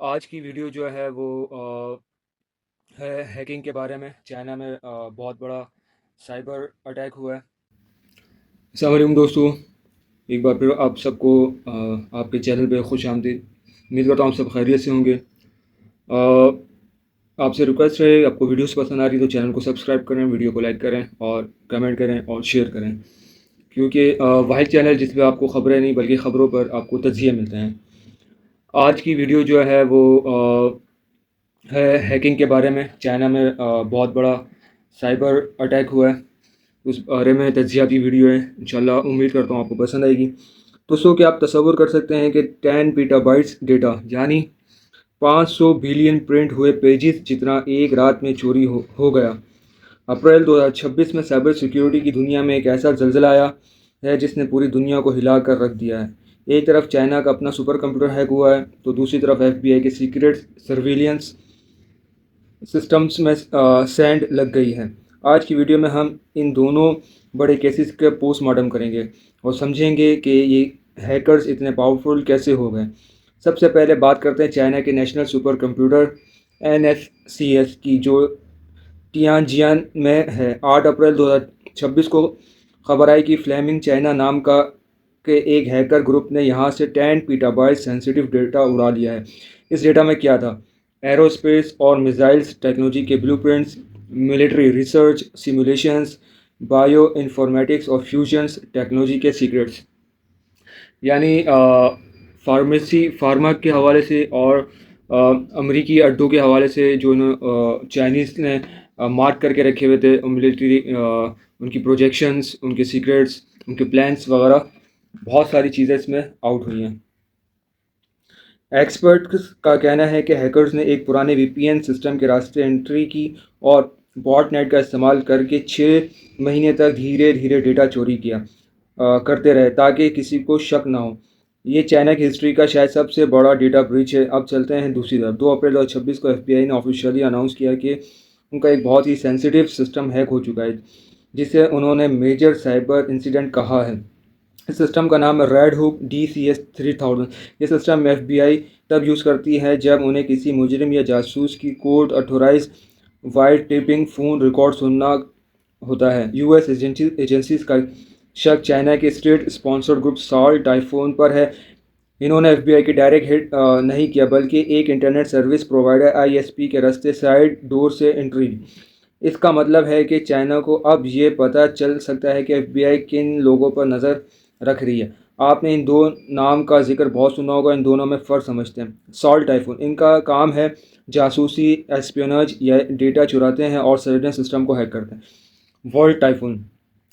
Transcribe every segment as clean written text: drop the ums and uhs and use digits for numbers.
آج کی ویڈیو جو ہے وہ ہے ہیکنگ کے بارے میں۔ چائنا میں بہت بڑا سائبر اٹیک ہوا ہے۔ السلام علیکم دوستو، ایک بار پھر آپ سب کو آپ کے چینل پہ خوش آمدید۔ امید کرتا ہوں آپ سب خیریت سے ہوں گے۔ آپ سے ریکویسٹ ہے، آپ کو ویڈیوز پسند آ رہی تو چینل کو سبسکرائب کریں، ویڈیو کو لائک کریں اور کمنٹ کریں اور شیئر کریں، کیونکہ واحد چینل جس پہ آپ کو خبریں نہیں بلکہ خبروں پر آپ کو تجزیے ملتے ہیں۔ آج کی ویڈیو جو ہے وہ ہے ہیکنگ کے بارے میں۔ چائنا میں بہت بڑا سائبر اٹیک ہوا ہے، اس بارے میں تجزیاتی ویڈیو ہے۔ انشاءاللہ امید کرتا ہوں آپ کو پسند آئے گی۔ دوستوں، کیا آپ تصور کر سکتے ہیں کہ 10 پیٹا بائٹس ڈیٹا یعنی 500 بلین پرنٹ ہوئے پیجز جتنا ایک رات میں چوری ہو گیا۔ اپریل 2026 میں سائبر سیکیورٹی کی دنیا میں ایک ایسا زلزلہ آیا ہے جس نے پوری دنیا کو ہلا کر رکھ دیا ہے۔ ایک طرف چائنا کا اپنا سپر کمپیوٹر ہیک ہوا ہے تو دوسری طرف FBI کے سیکریٹ سرویلنس سسٹمز میں سینڈ لگ گئی ہے۔ آج کی ویڈیو میں ہم ان دونوں بڑے کیسز کا پوسٹ مارٹم کریں گے اور سمجھیں گے کہ یہ ہیکرز اتنے پاورفل کیسے ہو گئے۔ سب سے پہلے بات کرتے ہیں چائنا کے نیشنل سپر کمپیوٹر NSCS کی، جو ٹیانجیان میں ہے۔ 8 اپریل 2026 کو خبر آئی کہ فلیمنگ چائنا نام کا ایک ہیکر گروپ نے یہاں سے 10 پیٹا بائٹ سینسیٹیو ڈیٹا اڑا لیا ہے۔ اس ڈیٹا میں کیا تھا؟ ایروسپیس اور میزائلز ٹیکنالوجی کے blueprints, military research simulations, bioinformatics اور فیوژنس ٹیکنالوجی کے سیکرٹس، یعنی فارما کے حوالے سے اور امریکی اڈوں کے حوالے سے جو چائنیز نے مارک کر کے رکھے ہوئے تھے، ملٹری ان کی پروجیکشنز، ان کے سیکرٹس، ان کے پلانس وغیرہ، بہت ساری چیزیں اس میں آؤٹ ہوئی ہیں۔ ایکسپرٹس کا کہنا ہے کہ ہیکرز نے ایک پرانے VPN سسٹم کے راستے انٹری کی اور باٹ نیٹ کا استعمال کر کے 6 مہینے تک دھیرے دھیرے ڈیٹا چوری کرتے رہے تاکہ کسی کو شک نہ ہو۔ یہ چائنا کی ہسٹری کا شاید سب سے بڑا ڈیٹا بریچ ہے۔ اب چلتے ہیں دوسری طرف۔ 2 اپریل 2026 کو FBI نے آفیشیلی اناؤنس کیا کہ ان کا ایک بہت ہی سینسیٹیو سسٹم ہیک ہو چکا ہے، جسے انہوں نے میجر سائبر انسیڈنٹ کہا ہے۔ اس سسٹم کا نام ہے ریڈ ہوک DCS 3000۔ یہ سسٹم FBI تب یوز کرتی ہے جب انہیں کسی مجرم یا جاسوس کی court authorise white tapping phone record سننا ہوتا ہے۔ US ایجنسیز کا شک چائنا کے اسٹیٹ اسپانسرڈ گروپ سال ٹائفون پر ہے۔ انہوں نے FBI کی ڈائریکٹ ہٹ نہیں کیا بلکہ ایک انٹرنیٹ سروس پرووائڈر ISP کے راستے سائڈ ڈور سے انٹری لی۔ اس کا مطلب ہے کہ چائنا کو اب یہ پتہ چل سکتا ہے کہ FBI کن لوگوں پر نظر رکھ رہی ہے۔ آپ نے ان دو نام کا ذکر بہت سنا ہوگا، ان دونوں میں فرق سمجھتے ہیں۔ سال ٹائفون، ان کا کام ہے جاسوسی، ایسپیوناج یا ڈیٹا چراتے ہیں اور سرویلنس سسٹم کو ہیک کرتے ہیں۔ وولٹ ٹائفون،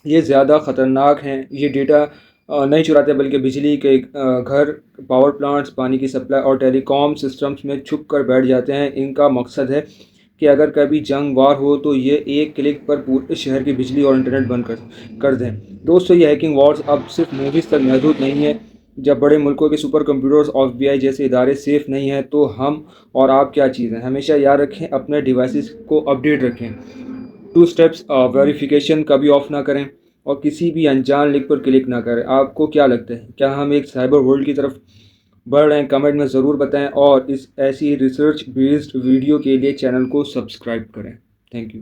یہ زیادہ خطرناک ہیں۔ یہ ڈیٹا نہیں چراتے بلکہ بجلی کے گھر، پاور پلانٹس، پانی کی سپلائی اور ٹیلی کام سسٹمز میں چھپ کر بیٹھ جاتے ہیں۔ ان کا مقصد ہے کہ اگر کبھی جنگ وار ہو تو یہ ایک کلک پر پورے شہر کی بجلی اور انٹرنیٹ بند کر دیں۔ دوستو، یہ ہیکنگ وارز اب صرف موویز تک محدود نہیں ہے۔ جب بڑے ملکوں کے سپر کمپیوٹرز اور FBI جیسے ادارے سیف نہیں ہیں تو ہم اور آپ کیا چیز ہیں؟ ہمیشہ یاد رکھیں، اپنے ڈیوائسز کو اپڈیٹ رکھیں، 2 اسٹیپس ویریفیکیشن کبھی آف نہ کریں اور کسی بھی انجان لنک پر کلک نہ کریں۔ آپ کو کیا لگتا ہے، کیا ہم ایک سائبر ورلڈ کی طرف بڑھ رہے ہیں؟ کمنٹ میں ضرور بتائیں اور ایسی ریسرچ بیسڈ ویڈیو کے لیے چینل کو سبسکرائب کریں۔ Thank you.